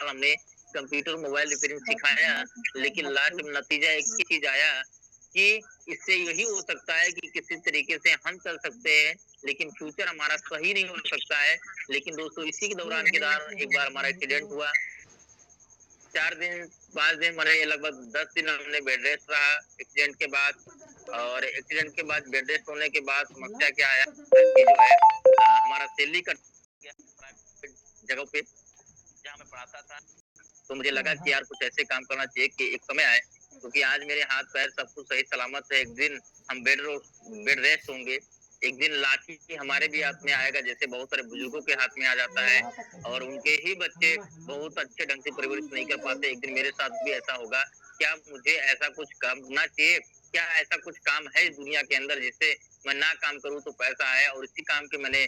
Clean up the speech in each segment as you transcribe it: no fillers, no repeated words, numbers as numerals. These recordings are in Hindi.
हमने कंप्यूटर मोबाइल रिपेयरिंग सिखाया, लेकिन लास्ट में नतीजा एक ही चीज आया कि इससे यही हो सकता है कि किसी तरीके से हम चल सकते हैं, लेकिन फ्यूचर हमारा सही नहीं हो सकता है। लेकिन दोस्तों इसी के दौरान एक बार हमारा एक्सीडेंट हुआ। 4 दिन 5 दिन मरे, लगभग 10 दिन हमने बेड रेस्ट रहा एक्सीडेंट के बाद। और एक्सीडेंट के बाद बेड रेस्ट होने के बाद समस्या क्या आया कि जो है हमारा सैलरी कट गया प्राइवेट जगह पे जहाँ मैं पढ़ाता था। तो मुझे लगा कि यार कुछ ऐसे काम करना चाहिए कि एक समय आए, क्योंकि आज मेरे हाथ पैर सब कुछ सही सलामत है। एक दिन हम बेड रेस्ट होंगे, एक दिन लाठी हमारे भी हाथ में आएगा, जैसे बहुत सारे बुजुर्गों के हाथ में आ जाता है और उनके ही बच्चे बहुत अच्छे ढंग से परवरिश नहीं कर पाते। एक दिन मेरे साथ भी ऐसा होगा। क्या मुझे ऐसा कुछ करना चाहिए? क्या ऐसा कुछ काम है इस दुनिया के अंदर जिससे मैं ना काम करूं तो पैसा आए? और इसी काम के मैंने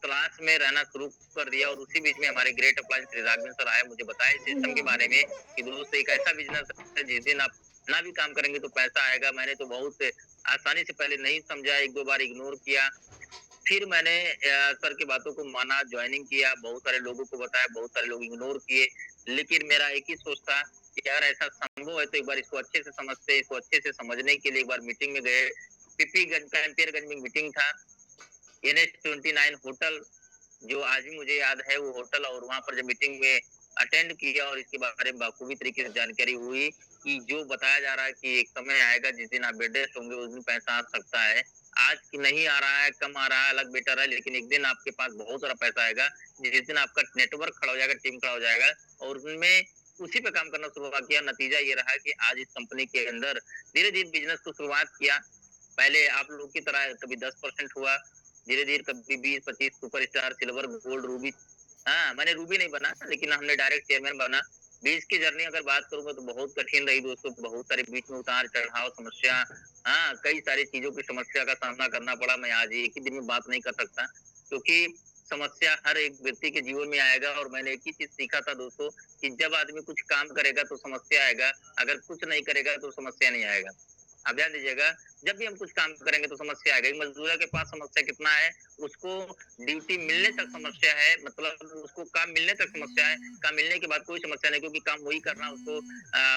तलाश में रहना शुरू कर दिया। और उसी बीच में हमारे ग्रेट अप्लायंस राघवेंद्र सर आए, मुझे बताया इस सिस्टम के बारे में कि दोस्तों एक ऐसा बिजनेस है जिस दिन आप ना भी काम करेंगे तो पैसा आएगा। मैंने तो बहुत आसानी से पहले नहीं समझा, 1-2 बार इग्नोर किया, फिर मैंने सर की बातों को माना, ज्वाइनिंग किया, बहुत सारे लोगों को बताया, बहुत सारे लोग इग्नोर किए। लेकिन मेरा एक ही सोच था कि यार ऐसा संभव है तो एक बार इसको अच्छे से समझते, इसको अच्छे से समझने के लिए एक बार मीटिंग में गए। पीपीगंज का एम्पियरगंज में मीटिंग था, NH29 होटल, जो आज भी मुझे याद है वो होटल। और वहां पर जब मीटिंग में अटेंड किया और इसके बारे में बखूबी तरीके से जानकारी हुई कि जो बताया जा रहा है कि एक समय आएगा जिस दिन आप बेड रेस्ट होंगे, उस दिन पैसा आ सकता है। आज नहीं आ रहा है, कम आ रहा है, अलग बेटर है, लेकिन एक दिन आपके पास बहुत सारा पैसा आएगा जिस दिन आपका नेटवर्क खड़ा हो जाएगा, टीम खड़ा हो जाएगा। और उनमें उसी पे काम करना शुरुआत किया। नतीजा ये रहा कि आज इस कंपनी के अंदर धीरे धीरे बिजनेस को शुरुआत किया। पहले आप लोग की तरह कभी 10% हुआ, धीरे धीरे कभी 20-25 सुपरस्टार, सिल्वर, गोल्ड, रूबी। हाँ, मैंने रूबी नहीं बना, लेकिन हमने डायरेक्ट चेयरमैन बना। बीच की जर्नी अगर बात करूंगा तो बहुत कठिन रही दोस्तों, बहुत सारे बीच में उतार चढ़ाव, समस्या, हाँ कई सारी चीजों की समस्या का सामना करना पड़ा। मैं आज एक ही दिन में बात नहीं कर सकता, क्योंकि समस्या हर एक व्यक्ति के जीवन में आएगा। और मैंने एक ही चीज सीखा था दोस्तों कि जब आदमी कुछ काम करेगा तो समस्या आएगा, अगर कुछ नहीं करेगा तो समस्या नहीं आएगा। आप ध्यान दीजिएगा, जब भी हम कुछ काम करेंगे तो समस्या आएगी। मजदूर के पास समस्या कितना है, उसको ड्यूटी मिलने तक समस्या है, मतलब उसको काम मिलने तक समस्या है। काम मिलने के बाद कोई समस्या नहीं, क्योंकि काम वही करना है उसको।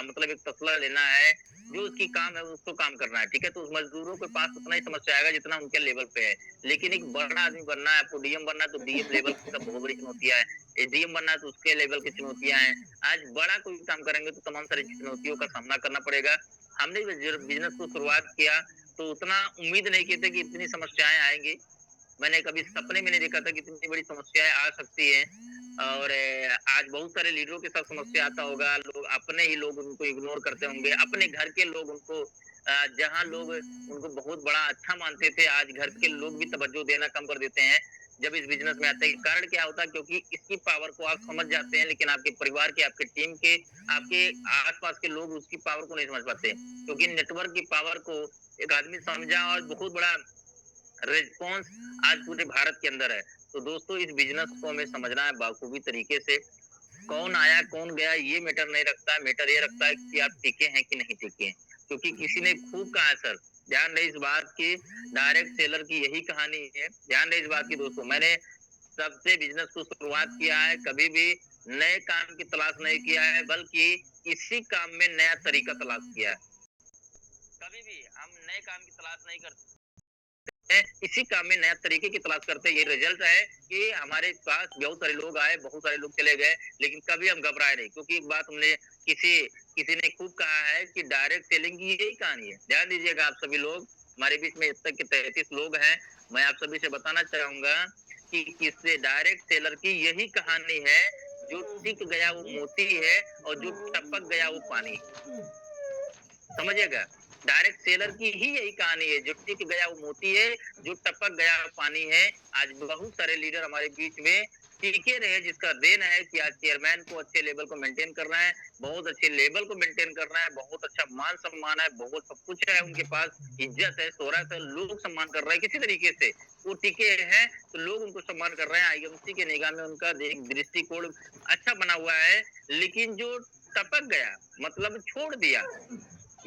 मतलब एक तसला लेना है, जो उसकी काम है उसको काम करना है, ठीक है। तो उस मजदूरों के पास उतना ही समस्या आएगा जितना उनके लेवल पे है। लेकिन एक बड़ा आदमी बनना है, आपको डीएम बनना है तो डीएम लेवल का बहुत बड़ी चुनौतियां है, डीएम बनना है तो उसके लेवल की चुनौतियां हैं। आज बड़ा कोई काम करेंगे तो तमाम सारी चुनौतियों का सामना करना पड़ेगा। हमने बिजनेस को शुरुआत किया तो उतना उम्मीद नहीं की थी कि इतनी समस्याएं आएंगी। मैंने कभी सपने में नहीं देखा था कि इतनी बड़ी समस्याएं आ सकती हैं। और आज बहुत सारे लीडरों के साथ समस्या आता होगा, लोग अपने ही लोग उनको इग्नोर करते होंगे, अपने घर के लोग उनको जहां लोग उनको बहुत बड़ा अच्छा मानते थे, आज घर के लोग भी तवज्जो देना कम कर देते हैं जब इस बिजनेस में आते हैं। कारण क्या होता है, क्योंकि इसकी पावर को आप समझ जाते हैं, लेकिन आपके परिवार के, आपके टीम के, आपके आसपास के लोग उसकी पावर को नहीं समझ पाते, क्योंकि नेटवर्क की पावर को एक आदमी समझा और बहुत बड़ा रिस्पॉन्स आज पूरे भारत के अंदर है। तो दोस्तों इस बिजनेस को हमें समझना है बाखूबी तरीके से। कौन आया कौन गया ये मैटर नहीं रखता, मैटर ये रखता है कि आप टिके हैं कि नहीं टिके हैं। क्योंकि किसी ने खूब कहा है सर, ध्यान रहे इस बात की, डायरेक्ट सेलर की यही कहानी है। ध्यान रहे इस बात की दोस्तों, मैंने सबसे बिजनेस को शुरुआत किया है, कभी भी नए काम की तलाश नहीं किया है, बल्कि इसी काम में नया तरीका तलाश किया है। कभी भी हम नए काम की तलाश नहीं करते, इसी काम में नया तरीके की तलाश करते हैं। ये रिजल्ट है कि हमारे पास बहुत सारे लोग आए, बहुत सारे लोग चले गए, लेकिन कभी हम घबराए नहीं। क्योंकि एक बात हमने किसी किसी ने खूब कहा है कि डायरेक्ट सेलिंग की यही कहानी है। ध्यान दीजिएगा आप सभी लोग, हमारे बीच में अब तक के 33 लोग हैं। मैं आप सभी से बताना चाहूंगा कि किससे डायरेक्ट सेलर की यही कहानी है, जो टिक गया वो मोती है और जो टपक गया वो पानी। समझिएगा, डायरेक्ट सेलर की ही यही कहानी है, जो टिक गया वो मोती है, जो टपक गया वो पानी है। आज बहुत सारे लीडर हमारे बीच में टिके रहे, जिसका देन है कि आज चेयरमैन को अच्छे लेवल को मेंटेन कर रहा है, बहुत अच्छे लेवल को मेंटेन कर रहा है, बहुत अच्छा मान सम्मान है, बहुत सब कुछ है उनके पास, इज्जत है, शोहरत है, लोग सम्मान कर रहे हैं किसी तरीके से, वो टिके हैं तो लोग उनको सम्मान कर रहे हैं। आईएमसी के निगाह में उनका दृष्टिकोण अच्छा बना हुआ है। लेकिन जो टपक गया मतलब छोड़ दिया,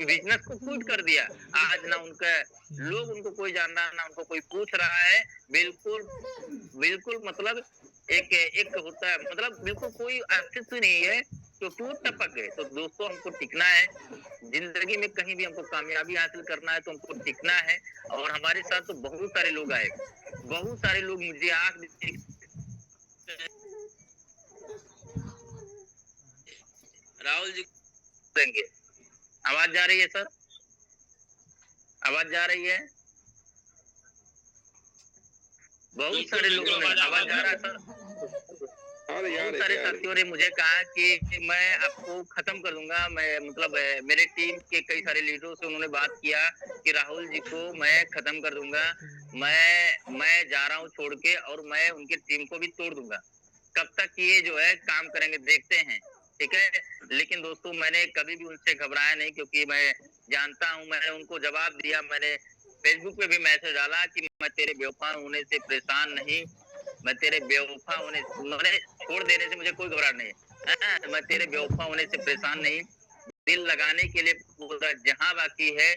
बिजनेस को क्विट कर दिया, आज ना उनका लोग उनको कोई जान रहा, ना उनको कोई पूछ रहा है। बिल्कुल बिल्कुल मतलब एक होता है, मतलब बिल्कुल कोई अस्तित्व नहीं है, क्योंकि वो टपक गए। तो दोस्तों हमको टिकना है जिंदगी में, कहीं भी हमको कामयाबी हासिल करना है तो हमको टिकना है। और हमारे साथ तो बहुत सारे लोग आए, बहुत सारे लोग मुझे आंख राहुल जी देंगे। आवाज जा रही है सर? आवाज जा रही है? बहुत सारे लोगों ने, आवाज जा रहा है सर? बहुत सारे साथियों ने मुझे कहा कि मैं आपको खत्म कर दूंगा। मैं मतलब मेरे टीम के कई सारे लीडरों से उन्होंने बात किया कि राहुल जी को मैं खत्म कर दूंगा, मैं जा रहा हूँ छोड़ के, और मैं उनकी टीम को भी तोड़ दूंगा। कब तक ये जो है काम करेंगे देखते हैं, ठीक है। लेकिन दोस्तों मैंने कभी भी उनसे घबराया नहीं, क्योंकि मैं जानता हूँ, मैंने उनको जवाब दिया, मैंने फेसबुक पे भी मैसेज डाला कि मैं तेरे बेवफा होने से परेशान नहीं, मैं तेरे बेवफा होने, मैंने छोड़ देने से मुझे कोई घबराहट नहीं है, मैं तेरे बेवफा होने से परेशान नहीं, दिल लगाने के लिए पूरा जहां बाकी है,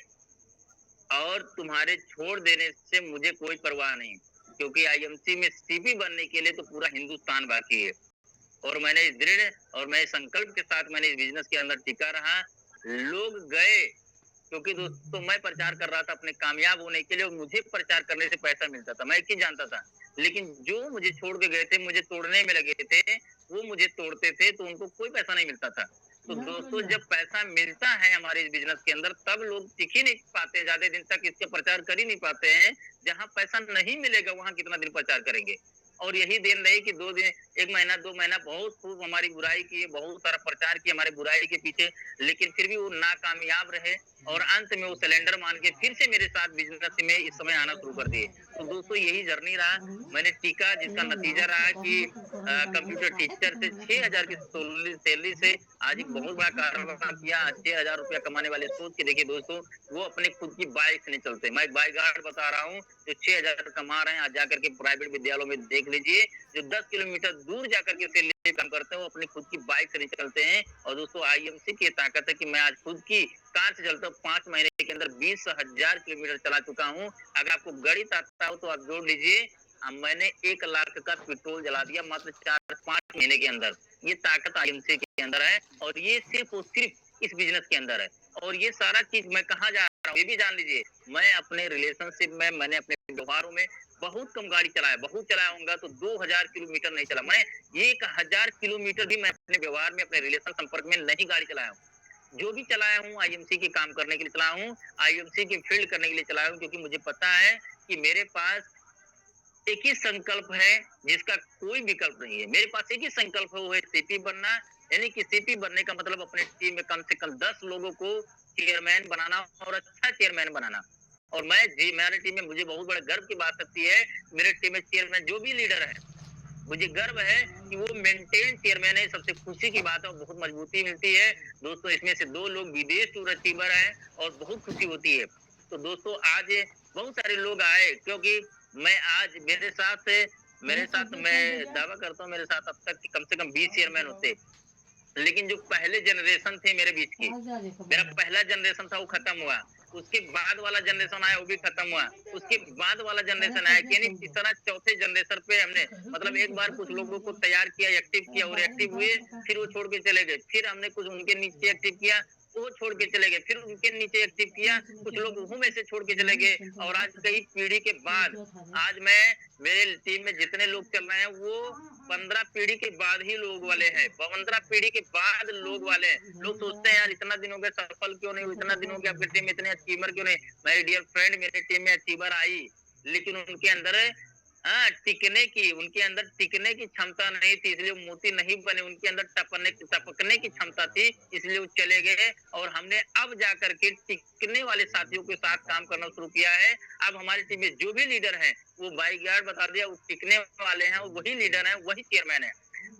और तुम्हारे छोड़ देने से मुझे कोई परवाह नहीं, क्योंकि आईएमसी में सीपी बनने के लिए तो पूरा हिंदुस्तान बाकी है। और मैंने दृढ़ और मैं संकल्प के साथ मैंने इस बिजनेस के अंदर टिका रहा। लोग गए, क्योंकि दोस्तों मैं प्रचार कर रहा था अपने कामयाब होने के लिए, और मुझे प्रचार करने से पैसा मिलता था, मैं एक ही जानता था। लेकिन जो मुझे छोड़ के गए थे, मुझे तोड़ने में लगे थे, वो मुझे तोड़ते थे तो उनको कोई पैसा नहीं मिलता था। तो दोस्तों जब पैसा मिलता है हमारे इस बिजनेस के अंदर, तब लोग टिक ही नहीं पाते, ज्यादा दिन तक इसके प्रचार कर ही नहीं पाते हैं। जहां पैसा नहीं मिलेगा वहां कितना दिन प्रचार करेंगे। और यही दिन रही कि 2 दिन, 1 महीना 2 महीना बहुत खूब हमारी बुराई की, बहुत सारा प्रचार किया हमारे बुराई के पीछे, लेकिन फिर भी वो नाकामयाब रहे, और अंत में वो सिलेंडर मान के फिर से मेरे साथ बिजनेस में इस समय आना शुरू कर दिए। तो दोस्तों यही जर्नी रहा, मैंने टीका, जिसका नतीजा रहा कि कंप्यूटर टीचर से 6,000 की सैलरी से आज एक बहुत बड़ा कारोबार किया। 6,000 रुपया कमाने वाले सोच के देखिए दोस्तों, वो अपने खुद की बाइक से नहीं चलते। मैं एक बाइक गार्ड बता रहा हूँ, जो 6,000 कमा रहे हैं, आज जाकर के प्राइवेट विद्यालयों में देख लीजिए, जो 10 किलोमीटर दूर जाकर के सैलरी काम करते हैं, वो अपनी खुद की बाइक से नहीं चलते हैं। और दोस्तों आईएमसी की ताकत है कि मैं आज खुद की कार से चलता हूँ, 5 महीने के अंदर 20,000 किलोमीटर चला चुका हूँ। अगर आपको गणित आता हो तो आप जोड़ लीजिए, मैंने 1 लाख का पेट्रोल जला दिया मात्र 4-5 महीने के अंदर। ये ताकत आईएमसी के अंदर है, और ये सिर्फ और सिर्फ इस बिजनेस के अंदर है। और ये सारा चीज मैं कहाँ जा रहा हूँ ये भी जान लीजिए, मैं अपने रिलेशनशिप में, मैंने अपने व्यवहारों में बहुत कम गाड़ी चलाया, बहुत चलाया होगा तो 2,000 किलोमीटर नहीं चला, मैं 1,000 किलोमीटर भी मैं अपने व्यवहार में, अपने रिलेशन संपर्क में नहीं गाड़ी चलाया हूँ। जो भी चलाया हूँ आईएमसी के काम करने के लिए चलाया हूँ, आईएमसी की फील्ड करने के लिए चलाया हूँ, क्योंकि मुझे पता है कि मेरे पास एक ही संकल्प है जिसका कोई विकल्प नहीं है। मेरे पास एक ही संकल्प है, वो है सीपी बनना। यानी कि सीपी बनने का मतलब अपने टीम में कम से कम 10 लोगों को चेयरमैन बनाना, और अच्छा चेयरमैन बनाना। और मैं जी, मेरी टीम में मुझे बहुत बड़ा गर्व की बात आती है, मेरे टीम में चेयरमैन जो भी लीडर है, मुझे गर्व है कि वो मेंटेन चेयरमैन है। सबसे खुशी की बात है, और बहुत मजबूती मिलती है। दोस्तों इसमें से 2 लोग विदेश टूर अचीवर है, और बहुत खुशी होती है। तो दोस्तों आज बहुत सारे लोग आए, क्योंकि मैं आज मेरे साथ मैं दावा करता हूँ, मेरे साथ अब तक कम से कम 20 चेयरमैन होते, लेकिन जो पहले जनरेशन थे मेरे बीच की, मेरा पहला जनरेशन था वो खत्म हुआ, उसके बाद वाला जनरेशन आया वो भी खत्म हुआ, उसके बाद वाला जनरेशन आया, यानी तीसरा चौथे जनरेशन पे हमने मतलब एक बार कुछ लोगों को तैयार किया, एक्टिव किया, और एक्टिव हुए, फिर वो छोड़ के चले गए, फिर हमने कुछ उनके नीचे एक्टिव किया, वो छोड़ के चले गए, फिर उनके नीचे एक्टिव किया, कुछ लोग वहां में से छोड़ के चले गए। और आज कई पीढ़ी के बाद आज मैं, मेरे टीम में जितने लोग चल रहे हैं वो 15 पीढ़ी के बाद ही लोग वाले हैं, 15 पीढ़ी के बाद लोग वाले हैं। लोग सोचते हैं यार इतना दिन हो गया सफल क्यों नहीं, इतना दिन हो गया आपकी टीम में इतने अचीवर क्यों नहीं। मेरे डियर फ्रेंड, मेरे टीम में अचीवर आई, लेकिन उनके अंदर हाँ, टिकने की, उनके अंदर टिकने की क्षमता नहीं थी, इसलिए वो मोती नहीं बने। उनके अंदर टपकने की क्षमता थी, इसलिए वो चले गए। और हमने अब जाकर के टिकने वाले साथियों के साथ काम करना शुरू किया है। अब हमारी टीम में जो भी लीडर हैं, वो बाईगार्ड बता दिया, वो टिकने वाले हैं, वही लीडर हैं, वही चेयरमैन है।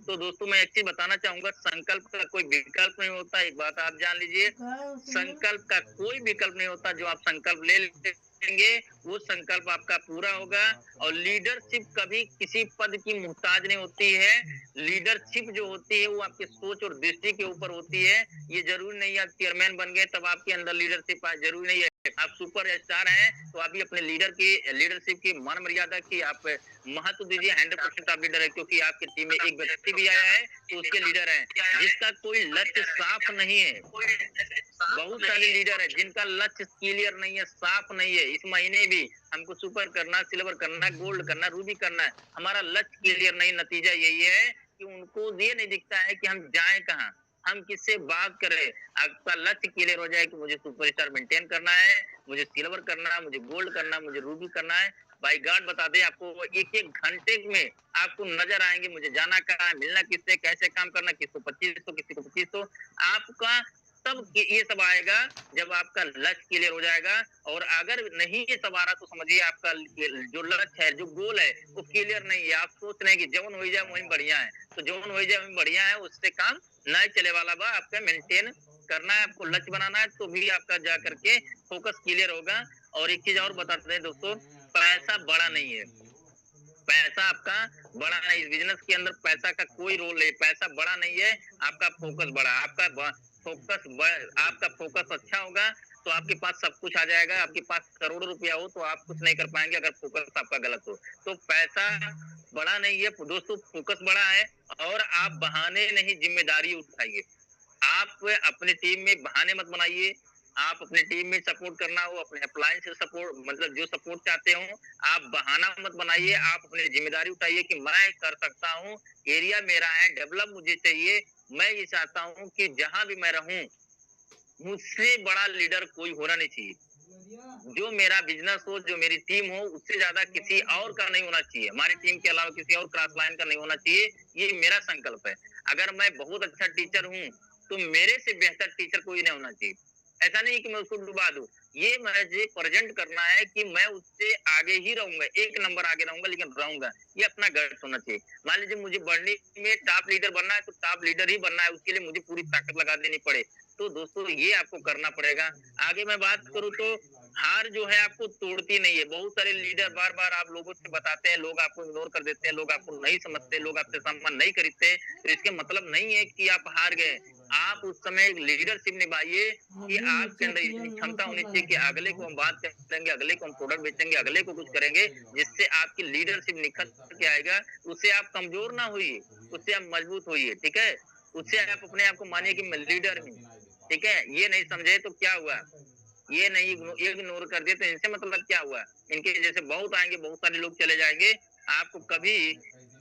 तो दोस्तों, मैं एक चीज बताना चाहूंगा, संकल्प का कोई विकल्प नहीं होता। एक बात आप जान लीजिए, संकल्प का कोई विकल्प नहीं होता। जो आप संकल्प ले लेंगे, वो संकल्प आपका पूरा होगा। और लीडरशिप कभी किसी पद की मोहताज नहीं होती है। लीडरशिप जो होती है वो आपकी सोच और दृष्टि के ऊपर होती है। ये जरूरी नहीं है आप चेयरमैन बन गए तब आपके अंदर लीडरशिप आए, जरूरी नहीं है। आप सुपर स्टार हैं तो अभी अपने लीडरशिप की मान मर्यादा की आप महत्व दीजिए। 100% आप लीडर है, क्योंकि आपकी टीम में एक व्यक्ति भी आया है तो उसके लीडर है, जिसका कोई लक्ष्य साफ नहीं है। बहुत सारे लीडर है जिनका लक्ष्य क्लियर नहीं है, साफ नहीं है। इस महीने भी हमको सुपर करना, सिल्वर करना, गोल्ड करना, रूबी करना है, हमारा लक्ष्य क्लियर नहीं। नतीजा यही है कि उनको ये नहीं दिखता है कि हम जाए कहाँ, हम किससे बात करें। आपका लक्ष्य क्लियर हो जाए कि मुझे सुपरस्टार मेंटेन करना है, मुझे सिल्वर करना है, मुझे गोल्ड करना है, मुझे रूबी करना है। बाई गॉड बता दें, आपको एक एक घंटे में आपको नजर आएंगे मुझे जाना कहाँ है, मिलना किससे, कैसे काम करना, किसको 2500, किसी को 2500। आपका तब ये सब आएगा जब आपका लक्ष्य क्लियर हो जाएगा। और अगर नहीं ये सब आ रहा तो समझिए आपका जो लक्ष्य है, जो गोल है, वो क्लियर नहीं है। आप सोच रहे हैं कि जवन हो जाए वही बढ़िया है, तो जवन हो जाए वही बढ़िया है, उससे काम नहीं चले वाला बा। आपका मेंटेन करना है, आपको लक्ष्य बनाना है, तो भी आपका जा करके फोकस क्लियर होगा। और एक चीज और बताते हैं दोस्तों, पैसा बड़ा नहीं है, पैसा आपका बड़ा नहीं। बिजनेस के अंदर पैसा का कोई रोल नहीं, पैसा बड़ा नहीं है, आपका फोकस बड़ा। आपका फोकस अच्छा होगा तो आपके पास सब कुछ आ जाएगा। आपके पास करोड़ों रुपया हो तो आप कुछ नहीं कर पाएंगे अगर फोकस आपका गलत हो। तो पैसा बड़ा नहीं है दोस्तों, फोकस बड़ा है। और आप बहाने नहीं, जिम्मेदारी उठाइए। आप अपनी टीम में बहाने मत बनाइए। आप अपनी टीम में सपोर्ट करना हो, अपने अप्लायंस से सपोर्ट, मतलब जो सपोर्ट चाहते हो, आप बहाना मत बनाइए। आप अपनी जिम्मेदारी उठाइए कि मैं कर सकता हूँ, एरिया मेरा है, डेवलप मुझे चाहिए। मैं ये चाहता हूँ कि जहां भी मैं रहूं, मुझसे बड़ा लीडर कोई होना नहीं चाहिए। जो मेरा बिजनेस हो, जो मेरी टीम हो, उससे ज्यादा किसी और का नहीं होना चाहिए। हमारी टीम के अलावा किसी और क्रॉस लाइन का नहीं होना चाहिए। ये मेरा संकल्प है। अगर मैं बहुत अच्छा टीचर हूँ तो मेरे से बेहतर टीचर कोई नहीं होना चाहिए। ऐसा नहीं कि मैं उसको डुबा दूं। ये मुझे प्रेजेंट करना है कि मैं उससे आगे ही रहूंगा, एक नंबर आगे रहूंगा, लेकिन रहूंगा। ये अपना गट्स होना चाहिए। मान लीजिए मुझे बढ़ने में टॉप लीडर बनना है तो टॉप लीडर ही बनना है, उसके लिए मुझे पूरी ताकत लगा देनी पड़े। तो दोस्तों, ये आपको करना पड़ेगा। आगे मैं बात करूं तो हार जो है आपको तोड़ती नहीं है। बहुत सारे लीडर बार बार आप लोगों से बताते हैं, लोग आपको इग्नोर कर देते हैं, लोग आपको नहीं समझते, लोग आपसे सम्मान नहीं खरीदते। तो इसके मतलब नहीं है कि आप हार गए। आप उस समय एक लीडरशिप निभाइए कि आपके अंदर इतनी क्षमता होनी चाहिए कि अगले को हम बात करेंगे, अगले को हम प्रोडक्ट बेचेंगे, अगले को कुछ करेंगे, जिससे आपकी लीडरशिप निखर के आएगा। उससे आप कमजोर ना होइए, उससे आप मजबूत होइए। ठीक है, उससे आप अपने आप को मानिए कि मैं लीडर हूँ। ठीक है, ये नहीं समझे तो क्या हुआ, ये नहीं इग्नोर कर दिए तो इनसे मतलब क्या हुआ। इनके जैसे बहुत आएंगे, बहुत सारे लोग चले जाएंगे। आपको कभी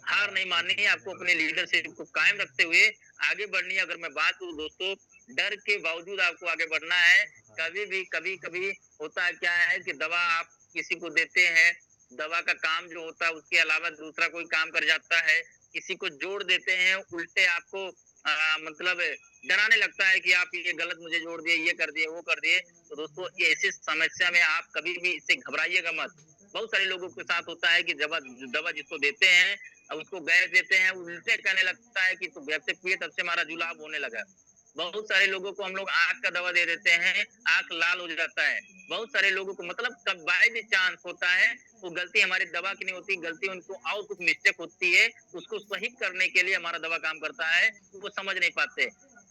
हार नहीं माननी है, आपको अपने लीडरशिप को कायम रखते हुए आगे बढ़नी है। अगर मैं बात करूं दोस्तों, डर के बावजूद आपको आगे बढ़ना है। कभी कभी होता है क्या है कि दवा आप किसी को देते हैं, दवा का काम जो होता है उसके अलावा दूसरा कोई काम कर जाता है। किसी को जोड़ देते हैं, उल्टे आपको मतलब डराने लगता है कि आप ये गलत मुझे जोड़ दिए, ये कर दिए, वो कर दिए। तो दोस्तों, ऐसी समस्या में आप कभी भी इससे घबराइएगा मत। बहुत सारे लोगों के साथ होता है कि दवा दवा जिसको देते हैं, उसको गैस देते हैं, उल्टे कहने लगता है कि तू जब से पिए तब से हमारा जुलाब होने लगा। बहुत सारे लोगों को हम लोग आंख का दवा दे देते हैं, आंख लाल हो जाता है। बहुत सारे लोगों को मतलब कब बाय भी चांस होता है, वो गलती हमारी दवा की नहीं होती, गलती उनको और कुछ मिस्टेक होती है। उसको सही करने के लिए हमारा दवा काम करता है, वो समझ नहीं पाते।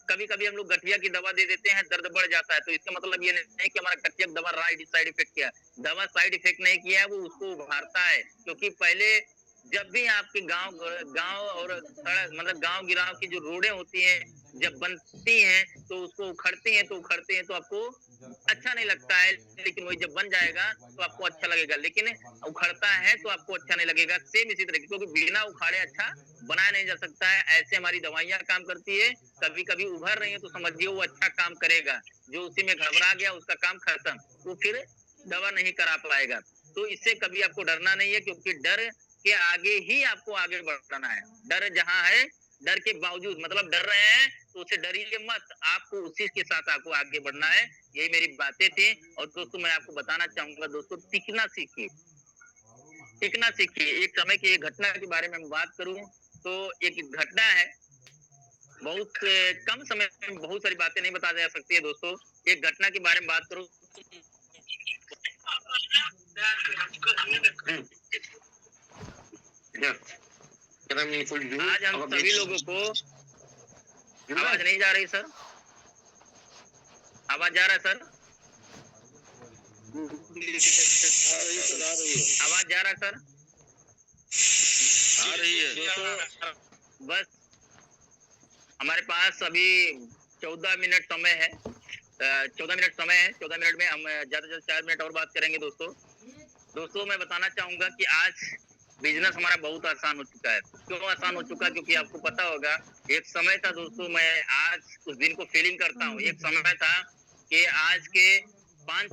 कभी कभी हम लोग गठिया की दवा दे देते हैं, दर्द बढ़ जाता है, तो इसका मतलब ये नहीं कि हमारा गठिया की दवा साइड इफेक्ट किया। दवा साइड इफेक्ट नहीं किया है, वो उसको उभारता है। क्योंकि पहले जब भी आपके गांव गांव और सड़क, मतलब गांव गिराव की जो रोडें होती हैं, जब बनती हैं तो उसको उखड़ती हैं तो आपको अच्छा नहीं लगता है। लेकिन वही जब बन जाएगा तो आपको अच्छा लगेगा, लेकिन उखड़ता है तो आपको अच्छा नहीं लगेगा। सेम इसी तरह, क्योंकि बिना उखाड़े अच्छा बनाया नहीं जा सकता है। ऐसे हमारी दवाइयां काम करती है। कभी कभी उभर रही है तो समझिए वो अच्छा काम करेगा। जो उसी में घबरा गया उसका काम खत्म, वो फिर दवा नहीं करा पाएगा। तो इससे कभी आपको डरना नहीं है, क्योंकि डर कि आगे ही आपको आगे बढ़ना है। डर जहां है, डर के बावजूद मतलब डर रहे हैं तो उसे डरिए मत, आपको उसी के साथ आपको आगे बढ़ना है। यही मेरी बातें थी। और दोस्तों मैं आपको बताना चाहूंगा दोस्तों, टिकना सीखिए, टिकना सीखिए। एक समय की एक घटना के बारे में बात करूं तो एक घटना है, बहुत कम समय में बहुत सारी बातें नहीं बता जा सकती है दोस्तों। एक घटना के बारे में बात करूं, आज हम सभी लोगों को आवाज नहीं जा रही सर, आवाज जा रहा है सर, आवाज जा रहा है सर, आ रही है दोस्तों। बस हमारे पास अभी 14 मिनट समय है, 14 मिनट समय है। 14 मिनट में हम ज्यादा से ज्यादा 4 मिनट और बात करेंगे दोस्तों। दोस्तों मैं बताना चाहूंगा कि आज बिजनेस हमारा बहुत आसान हो चुका है। क्यों आसान हो चुका? क्योंकि आपको पता होगा एक समय था दोस्तों, मैं आज उस दिन को फीलिंग करता हूँ। एक समय था कि आज के 5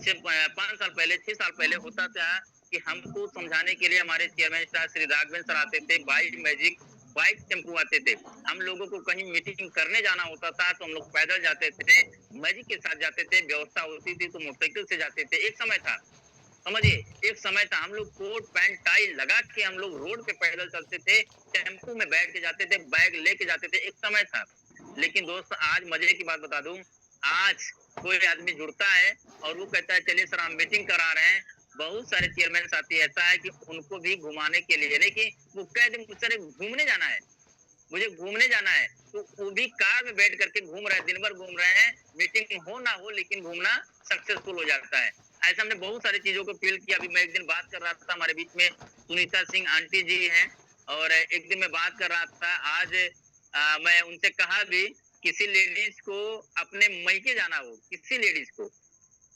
साल पहले, 6 साल पहले होता था कि हमको समझाने के लिए हमारे चेयरमैन साहब श्री राघवेंद्र सर आते थे, बाइक मैजिक बाइक टेम्पो आते थे। हम लोगों को कहीं मीटिंग करने जाना होता था तो हम लोग पैदल जाते थे, मैजिक के साथ जाते थे, व्यवस्था होती थी तो मोटरसाइकिल से जाते थे। एक समय था, समझिए, एक समय था हम लोग कोट पैंट टाई लगा के हम लोग रोड पे पैदल चलते थे, टेम्पो में बैठ के जाते थे, बैग लेके जाते थे। एक समय था। लेकिन दोस्त आज मजे की बात बता दूं, आज कोई आदमी जुड़ता है और वो कहता है चलिए सर हम मीटिंग करा रहे हैं। बहुत सारे चेयरमैन साथी ऐसा है कि उनको भी घुमाने के लिए नहीं, कि वो कह दे सर घूमने जाना है, मुझे घूमने जाना है, तो वो भी कार में बैठ करके घूम रहे हैं, दिन भर घूम रहे हैं, मीटिंग हो ना हो लेकिन घूमना सक्सेसफुल हो जाता है। ऐसा हमने बहुत सारी चीजों को फील किया। अभी मैं एक दिन बात कर रहा था, हमारे बीच में सुनीता सिंह आंटी जी हैं, और एक दिन मैं बात कर रहा था आज, मैं उनसे कहा भी किसी लेडीज को अपने मैके जाना हो, किसी लेडीज को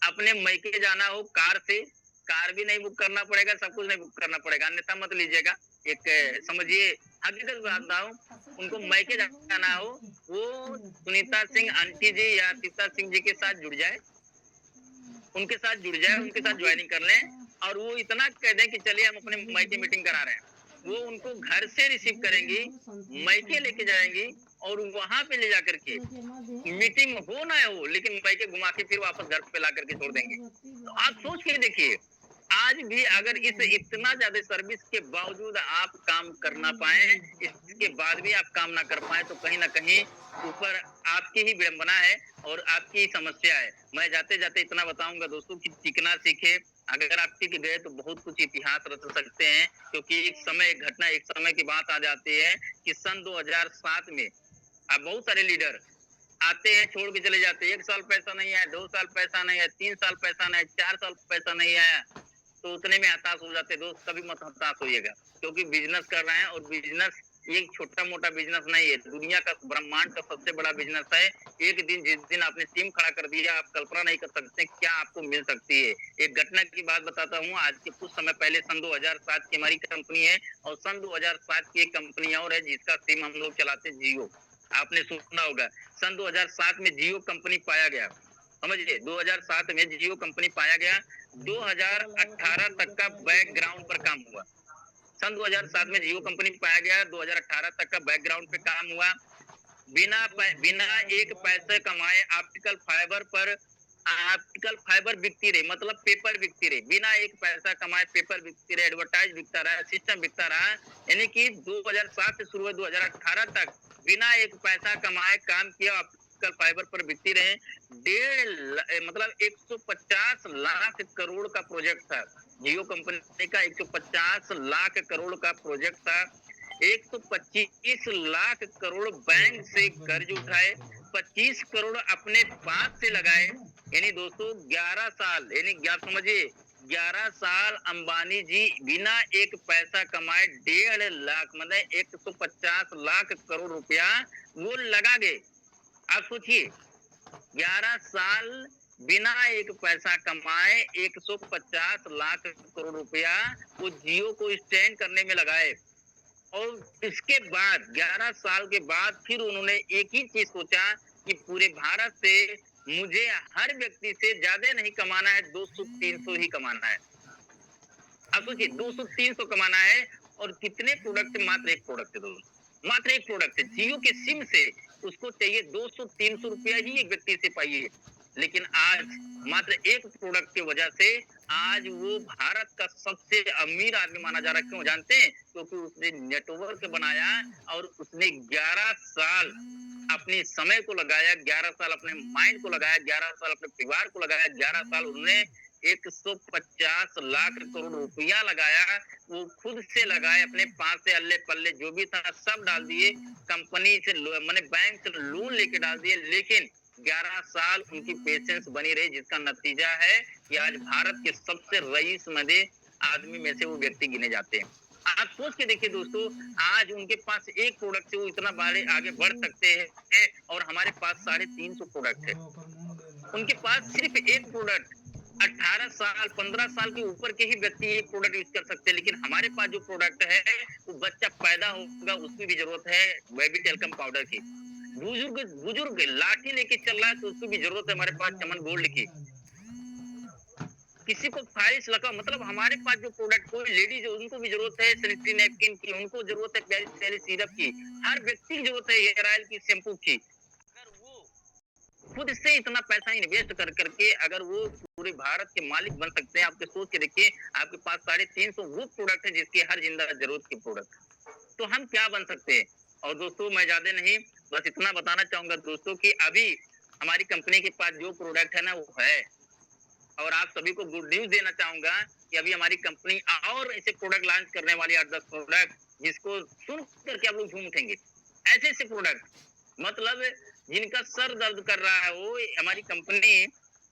अपने मैके जाना हो कार से, कार भी नहीं बुक करना पड़ेगा, सब कुछ नहीं बुक करना पड़ेगा, अन्यथा मत लीजिएगा। एक समझिए हकीकत बताता हूँ, उनको मैके जाना हो वो सुनीता सिंह आंटी जी या सीता सिंह जी के साथ जुड़ जाए, उनके साथ जुड़ जाए, उनके साथ ज्वाइनिंग कर लें, और वो इतना कह दें कि चलिए हम अपने मैके मीटिंग करा रहे हैं। वो उनको घर से रिसीव करेंगी, मैके लेके जाएंगी, और वहां पे ले जाकर के मीटिंग हो ना हो लेकिन मैके घुमा के फिर वापस घर पे ला करके छोड़ देंगे। तो आप सोच के देखिए, आज भी अगर इस इतना ज्यादा सर्विस के बावजूद आप काम कर ना पाए, इसके बाद भी आप काम ना कर पाए, तो कहीं ना कहीं ऊपर आपकी ही विडंबना है और आपकी ही समस्या है। मैं जाते जाते इतना बताऊंगा दोस्तों कि टिकना सीखे। अगर आप टिक गए तो बहुत कुछ इतिहास रच सकते हैं, क्योंकि एक समय एक घटना, एक समय की बात आ जाती है कि सन 2007 में अब बहुत सारे लीडर आते हैं, छोड़ के चले जाते हैं। 1 साल पैसा नहीं आया, 2 साल पैसा नहीं आया, 3 साल पैसा नहीं, 4 साल पैसा नहीं आया, तो उतने में हताश हो जाते। दोस्त कभी मत हताश होइएगा, क्योंकि बिजनेस कर रहे हैं, और बिजनेस ये छोटा मोटा बिजनेस नहीं है, दुनिया का ब्रह्मांड का सबसे बड़ा बिजनेस है। एक दिन जिस दिन आपने टीम खड़ा कर दिया, आप कल्पना नहीं कर सकते क्या आपको मिल सकती है। एक घटना की बात बताता हूँ, आज के कुछ समय पहले सन 2007 की हमारी कंपनी है, और सन 2007 की एक कंपनी और है जिसका सिम हम लोग चलाते हैं जियो, आपने सुना होगा। सन 2007 में जियो कंपनी पाया गया, समझिए 2007 में जियो कंपनी पाया गया। 2018 तक का बैकग्राउंड पर काम हुआ। सन 2007 में जियो कंपनी पाया गया, 2018 तक का बैकग्राउंड पे काम हुआ। बिना एक पैसे कमाए ऑप्टिकल फाइबर बिकती रही, मतलब पेपर बिकती रही, बिना एक पैसा कमाए पेपर बिकती रही, एडवर्टाइज बिकता रहा, सिस्टम बिकता रहा। यानी कि 2007 से शुरू हुआ 2018 तक बिना एक पैसा कमाए काम किया, ऑप्टिकल फाइबर पर बिकती रहे। मतलब 150 लाख करोड़ का प्रोजेक्ट था जियो कंपनी का, 150 लाख करोड़ का प्रोजेक्ट था। 125 लाख करोड़ बैंक से कर्ज उठाए, 25 करोड़ अपने पास से लगाए। यानी दोस्तों 11 साल, यानी आप समझिए 11 साल अंबानी जी बिना एक पैसा कमाए 1.5 लाख मतलब 150 लाख करोड़ रुपया वो लगा गए। आप सोचिए 11 साल बिना एक पैसा कमाए 150 लाख करोड़ रुपया वो जियो को स्टैंड करने में लगाए। और इसके बाद 11 साल के बाद फिर उन्होंने एक ही चीज सोचा कि पूरे भारत से मुझे हर व्यक्ति से ज्यादा नहीं कमाना है, 200-300 ही कमाना है। अब सोचिए 200-300 कमाना है, और कितने प्रोडक्ट है, मात्र एक प्रोडक्ट है दोस्तों, मात्र एक प्रोडक्ट है। जियो के सिम से उसको चाहिए 200-300 रुपया ही एक व्यक्ति से पाइए, लेकिन आज मात्र एक प्रोडक्ट की वजह से आज वो भारत का सबसे अमीर आदमी माना जा रहा है। क्यों जानते हैं? क्योंकि उसने नेटवर्क बनाया और उसने 11 साल अपने समय को लगाया, 11 साल अपने माइंड को लगाया, 11 साल अपने परिवार को लगाया, 11 साल उन्होंने 150 लाख करोड़ रुपया लगाया। वो खुद से लगाए, अपने पास से अल्ले पल्ले जो भी था सब डाल दिए, कंपनी से मैंने बैंक से लोन लेके डाल दिए, लेकिन 11 साल उनकी पेशेंस बनी रही, जिसका नतीजा है कि आज भारत के सबसे रईसमंद आदमी में से वो व्यक्ति गिने जाते हैं। आप सोच के देखिए दोस्तों, आज उनके पास एक प्रोडक्ट से वो इतना बड़े आगे बढ़ सकते हैं और हमारे पास 350 प्रोडक्ट है। उनके पास सिर्फ एक प्रोडक्ट, 18 साल 15 साल के ऊपर के ही व्यक्ति एक प्रोडक्ट यूज कर सकते हैं, लेकिन हमारे पास जो प्रोडक्ट है वो बच्चा पैदा होगा उसकी भी जरूरत है बेबी टेल्कम पाउडर की, बुजुर्ग बुजुर्ग लाठी लेके चल रहा है तो उसकी भी जरूरत है हमारे पास चमन गोल्ड की, किसी को फाइल्स लगा, मतलब हमारे पास जो प्रोडक्ट, कोई लेडीज है उनको भी जरूरत है सैनिटरी नैपकिन की, उनको जरूरत है प्यारी प्यारी सिरप की, हर व्यक्ति की जरूरत है हेयर ऑयल की, शैम्पू की। अगर वो खुद से इतना पैसा इन्वेस्ट कर करके अगर वो पूरे भारत के मालिक बन सकते हैं, आपके सोच के देखिए, आपके पास 350 वो प्रोडक्ट है जिसकी हर जिंदा जरूरत की प्रोडक्ट, तो हम क्या बन सकते हैं। और दोस्तों मैं ज्यादा नहीं, बस इतना बताना चाहूंगा दोस्तों कि अभी हमारी कंपनी के पास जो प्रोडक्ट है ना वो है, और आप सभी को गुड न्यूज देना चाहूंगा कि अभी हमारी कंपनी और ऐसे प्रोडक्ट लॉन्च करने वाली 8-10 प्रोडक्ट, जिसको सुन करके आप लोग झूम उठेंगे। ऐसे ऐसे प्रोडक्ट, मतलब जिनका सर दर्द कर रहा है, वो हमारी कंपनी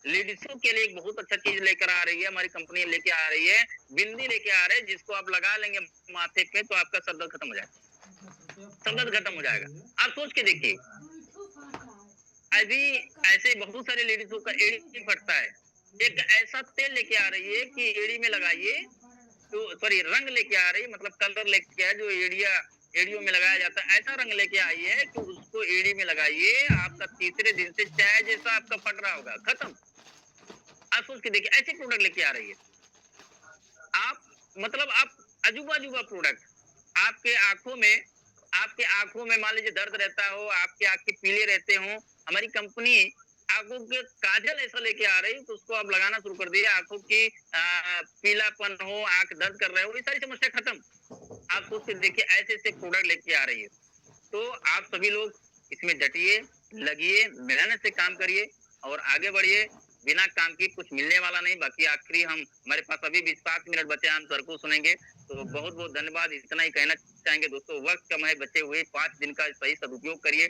लेडीजों के लिए एक बहुत अच्छा चीज लेकर आ रही है। हमारी कंपनी लेके आ रही है बिंदी लेके आ रही है, जिसको आप लगा लेंगे माथे पे तो आपका सर दर्द खत्म हो जाएगा, सर दर्द खत्म हो जाएगा। आप सोच के देखिए, अभी ऐसे बहुत सारे लेडीजों का एड़ी फटता है, एक ऐसा तेल लेके आ रही है कि एड़ी में लगाइए, तो सॉरी रंग लेके आ रही है, मतलब कलर लेके आ, जो एड़ियों में लगाया जाता है, ऐसा रंग लेके आई है कि उसको एड़ी में लगाइए, आपका तीसरे दिन से चाय जैसा आपका फट रहा होगा, खत्म। आप सोच के देखिए, ऐसे प्रोडक्ट लेके आ रही है। आप मतलब आप अजूबा अजूबा प्रोडक्ट, आपके आंखों में आपके आंखों में मान लीजिए दर्द रहता हो, आपके आंखें पीले रहते हो, हमारी कंपनी आंखों के काजल ऐसा लेके आ रही है तो उसको आप लगाना शुरू कर दिए, आंखों की पीलापन हो, आंख दर्द कर रहे हो, ये सारी समस्या खत्म। आप सोच के देखिए, ऐसे ऐसे प्रोडक्ट लेके आ रही है। तो आप सभी लोग इसमें डटिए, लगिए, मेहनत से काम करिए और आगे बढ़िए। बिना काम की कुछ मिलने वाला नहीं। बाकी आखिरी हमारे पास अभी भी 5 मिनट बचे, हम सर को सुनेंगे। तो बहुत बहुत धन्यवाद, इतना ही कहना चाहेंगे दोस्तों। वक्त कम है बचे हुए, 5 दिन का सही सदुपयोग करिए।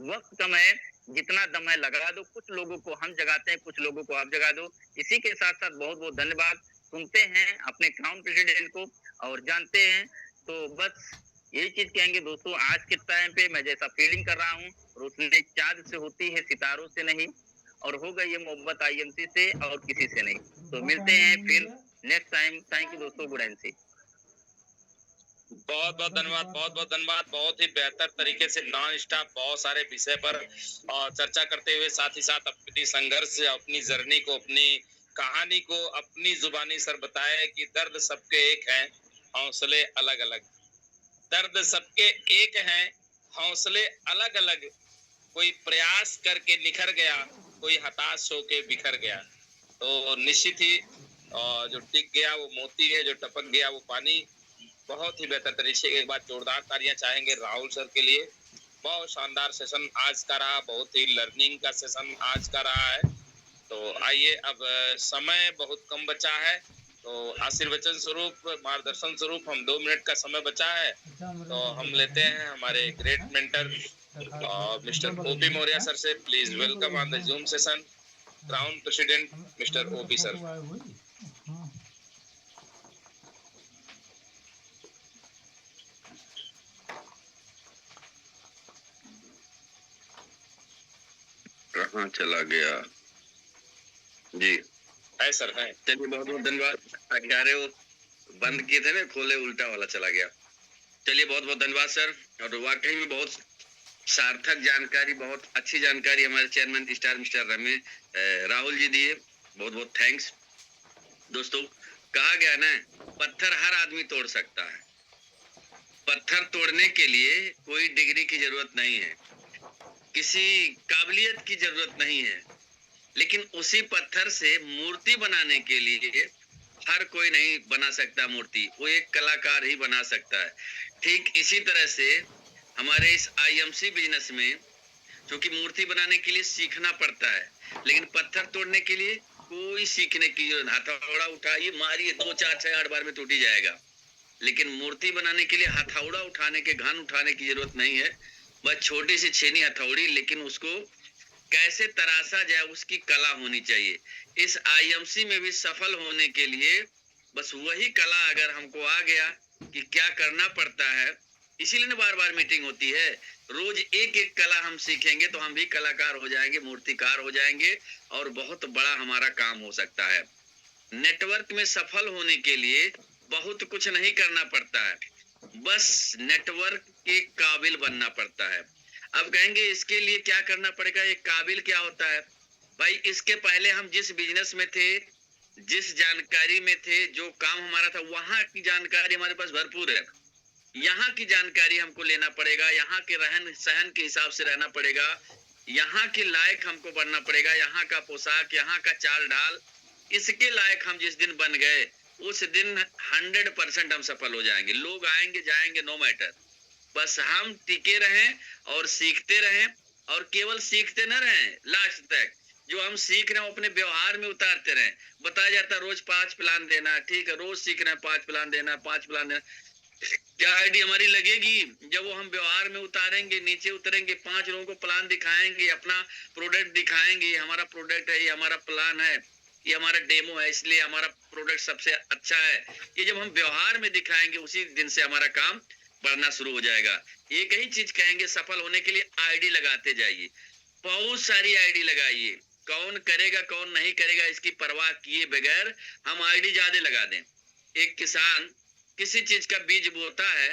वक्त कम है, जितना दम है लगा दो। कुछ लोगों को हम जगाते हैं, कुछ लोगों को आप जगा दो। इसी के साथ साथ बहुत बहुत धन्यवाद। सुनते हैं अपने क्राउन प्रेसिडेंट को और जानते हैं। तो बस यही चीज कहेंगे दोस्तों, आज के टाइम पे मैं जैसा फीलिंग कर रहा हूँ, रोशनी चांद से होती है, सितारों से नहीं, और हो गई ये मोहब्बत आईएमसी से और किसी से नहीं। तो मिलते हैं फिर नेक्स्ट टाइम। थैंक यू दोस्तों, गुड एनसी। बहुत बहुत धन्यवाद, बहुत बहुत धन्यवाद। बहुत ही बेहतर तरीके से नॉन स्टॉप बहुत सारे विषय पर चर्चा करते हुए, साथ ही साथ अपनी संघर्ष, अपनी जर्नी को, अपनी कहानी को अपनी जुबानी सर बताया कि दर्द सबके एक है, हौसले अलग अलग। दर्द सबके एक हैं, हौसले अलग अलग। कोई प्रयास करके निखर गया, कोई हताश होके बिखर गया। तो निश्चित ही जो टिक गया वो मोती है, जो टपक गया वो पानी। बहुत ही बेहतर तरीके से, एक बार जोरदार तालियां चाहेंगे राहुल सर के लिए। बहुत शानदार सेशन आज का रहा, बहुत ही लर्निंग का सेशन आज का रहा है। तो आइए, अब समय बहुत कम बचा है, तो आशीर्वचन स्वरूप, मार्गदर्शन स्वरूप हम 2 मिनट का समय बचा है, तो हम लेते हैं हमारे great mentor mister OP Maurya sir से। Please welcome on the Zoom session crown president mister OP sir. कहाँ चला गया जी? है सर, है। चलिए बहुत बहुत धन्यवाद। क्या रहे हो, बंद किए थे ना, खोले उल्टा वाला चला गया। चलिए बहुत बहुत धन्यवाद सर। और वाकई में बहुत सार्थक जानकारी, बहुत अच्छी जानकारी हमारे chairman star mister Ramesh Rahul ji दिए। बहुत बहुत थैंक्स दोस्तों। कहा गया ना, पत्थर हर आदमी तोड़ सकता है, पत्थर तोड़ने के लिए कोई डिग्री की जरूरत नहीं है, किसी काबिलियत की जरूरत नहीं है, लेकिन उसी पत्थर से मूर्ति बनाने के लिए हर कोई नहीं बना सकता मूर्ति, वो एक कलाकार ही बना सकता है। ठीक इसी तरह से हमारे इस आईएमसी बिजनेस में, क्योंकि मूर्ति बनाने के लिए सीखना पड़ता है, लेकिन पत्थर तोड़ने के लिए कोई सीखने की जरूरत, हथौड़ा उठाइए मारिए 2 4 6 8 बार में टूट ही जाएगा। लेकिन मूर्ति बनाने के लिए हथौड़ा उठाने के, घन उठाने की जरूरत नहीं है, बस छोटी सी छेनी हथौड़ी, लेकिन उसको कैसे तराशा जाए उसकी कला होनी चाहिए। इस आईएमसी में भी सफल होने के लिए बस वही कला अगर हमको आ गया कि क्या करना पड़ता है, इसीलिए ना बार बार मीटिंग होती है। रोज एक एक कला हम सीखेंगे तो हम भी कलाकार हो जाएंगे, मूर्तिकार हो जाएंगे, और बहुत बड़ा हमारा काम हो सकता है। नेटवर्क में सफल होने के लिए बहुत कुछ नहीं करना पड़ता है, बस नेटवर्क के काबिल बनना पड़ता है। अब कहेंगे इसके लिए क्या करना पड़ेगा, ये काबिल क्या होता है? भाई इसके पहले हम जिस बिजनेस में थे, जिस जानकारी में थे, जो काम हमारा था, वहां की जानकारी हमारे पास भरपूर है। यहाँ की जानकारी हमको लेना पड़ेगा, यहाँ के रहन सहन के हिसाब से रहना पड़ेगा, यहाँ के लायक हमको बनना पड़ेगा, यहाँ का पोशाक, यहाँ का चाल ढाल, इसके लायक हम जिस दिन बन गए उस दिन 100% हम सफल हो जाएंगे। लोग आएंगे जाएंगे नो मैटर, बस हम टिके रहें और सीखते रहें, और केवल सीखते न रहें, लास्ट तक जो हम सीख रहे हैं अपने व्यवहार में उतारते रहें। बताया जाता है रोज 5 प्लान देना, ठीक है, रोज सीख रहे हैं 5 प्लान देना, 5 प्लान देना, क्या आईडी हमारी लगेगी? जब वो हम व्यवहार में उतारेंगे, नीचे उतरेंगे, 5 लोगों को प्लान दिखाएंगे, अपना प्रोडक्ट दिखाएंगे, ये हमारा प्रोडक्ट है, ये हमारा प्लान है, ये हमारा डेमो है, इसलिए हमारा प्रोडक्ट सबसे अच्छा है। ये जब हम व्यवहार में दिखाएंगे उसी दिन से हमारा काम बढ़ना शुरू हो जाएगा। एक ही चीज कहेंगे, सफल होने के लिए आईडी लगाते जाइए, बहुत सारी आईडी लगाइए। कौन करेगा कौन नहीं करेगा इसकी परवाह किए बगैर हम आईडी ज्यादा लगा दें। एक किसान किसी चीज का बीज बोता है,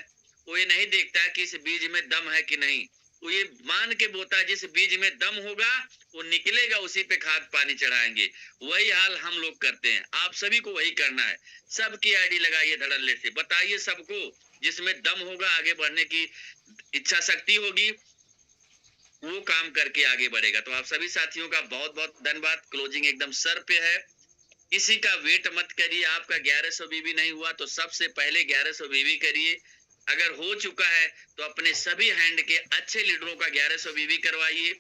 वो ये नहीं देखता है कि इस बीज में दम है कि नहीं, वो ये मान के बोता है जिस बीज में दम होगा वो निकलेगा, उसी पे खाद पानी चढ़ाएंगे। वही हाल हम लोग करते हैं, आप सभी को वही करना है। सबकी आईडी लगाइए धड़ल्ले से, बताइए सबको, जिसमें दम होगा, आगे बढ़ने की इच्छा शक्ति होगी, वो काम करके आगे बढ़ेगा। तो आप सभी साथियों का बहुत बहुत धन्यवाद। क्लोजिंग एकदम सर पे है, किसी का वेट मत करिए। आपका 1100 बीबी नहीं हुआ तो सबसे पहले 1100 बीबी करिए। अगर हो चुका है तो अपने सभी हैंड के अच्छे लीडरों का 1100 बीबी करवाइए,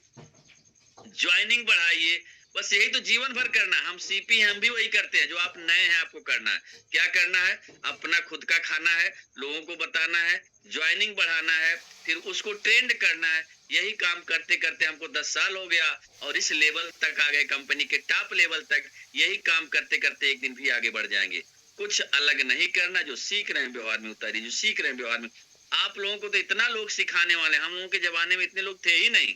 ज्वाइनिंग बढ़ाइए। बस यही तो जीवन भर करना है। हम सीपी हम भी वही करते हैं जो आप नए हैं, आपको करना है। क्या करना है? अपना खुद का खाना है, लोगों को बताना है, ज्वाइनिंग बढ़ाना है, फिर उसको ट्रेंड करना है। यही काम करते करते हमको 10 साल हो गया और इस लेवल तक आ गए, कंपनी के टॉप लेवल तक। यही काम करते करते एक दिन भी आगे बढ़ जाएंगे। कुछ अलग नहीं करना, जो सीख रहे हैं व्यवहार में उतारिए, जो सीख रहे हैं व्यवहार में। आप लोगों को तो इतना लोग सिखाने वाले, हम लोगों के जमाने में इतने लोग थे ही नहीं,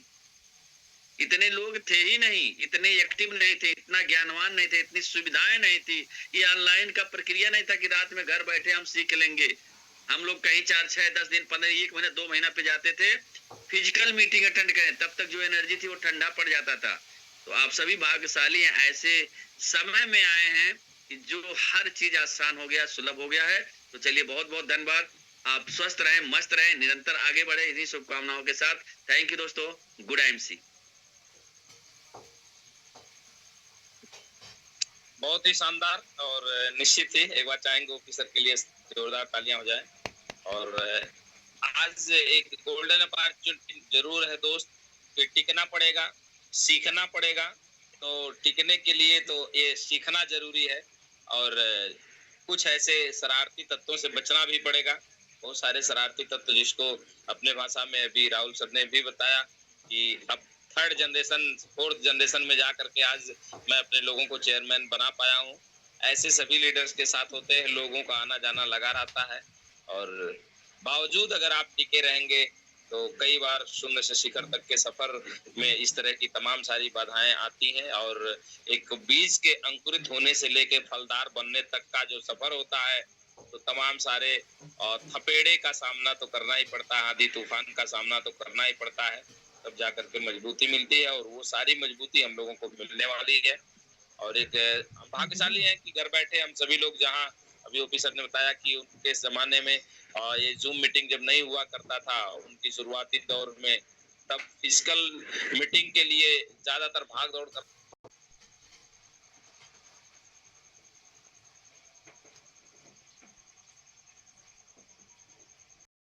इतने लोग थे ही नहीं, इतने एक्टिव नहीं थे, इतना ज्ञानवान नहीं थे, इतनी सुविधाएं नहीं थी, ये ऑनलाइन का प्रक्रिया नहीं था कि रात में घर बैठे हम सीख लेंगे। हम लोग कहीं 4 6 10 दिन 15 1 महीना 2 महीना पे जाते थे, फिजिकल मीटिंग अटेंड करें, तब तक जो एनर्जी थी वो ठंडा पड़ जाता था। तो आप सभी भाग्यशाली हैं, ऐसे समय में आए हैं कि जो हर चीज आसान हो गया, सुलभ हो गया है। तो चलिए बहुत बहुत धन्यवाद। आप स्वस्थ रहें, मस्त रहें, निरंतर आगे बढ़े, इन्हीं शुभकामनाओं के साथ। थैंक यू दोस्तों, गुड IMC। बहुत ही शानदार, और निश्चित ही एक बार चाहेंगे ऑफिसर के लिए जोरदार तालियां हो जाए। और आज एक गोल्डन अपॉर्चुनिटी जरूर है दोस्त, कि टिकना पड़ेगा, सीखना पड़ेगा। तो टिकने के लिए तो ये सीखना जरूरी है, और कुछ ऐसे शरारती तत्वों से बचना भी पड़ेगा। बहुत सारे शरारती तत्व, जिसको अपने भाषा में अभी राहुल सर ने भी बताया कि अब 3rd जनरेशन 4th जनरेशन में जा करके आज मैं अपने लोगों को चेयरमैन बना पाया हूँ। ऐसे सभी लीडर्स के साथ होते हैं, लोगों का आना जाना लगा रहता है, और बावजूद अगर आप टिके रहेंगे तो कई बार शून्य से शिखर तक के सफर में इस तरह की तमाम सारी बाधाएं आती हैं। और एक बीज के अंकुरित होने से लेके फलदार बनने तक का जो सफर होता है, तो तमाम सारे थपेड़े का सामना तो करना ही पड़ता है, आंधी तूफान का सामना तो करना ही पड़ता है, तब जाकर के मजबूती मिलती है। और वो सारी मजबूती हम लोगों को मिलने वाली है। और एक भाग्यशाली है कि घर बैठे हम सभी लोग जहाँ वीओपी सर ने बताया कि उनके जमाने में ये जूम मीटिंग जब नहीं हुआ करता था उनकी शुरुआती दौर में, तब फिजिकल मीटिंग के लिए ज्यादातर भाग दौड़ कर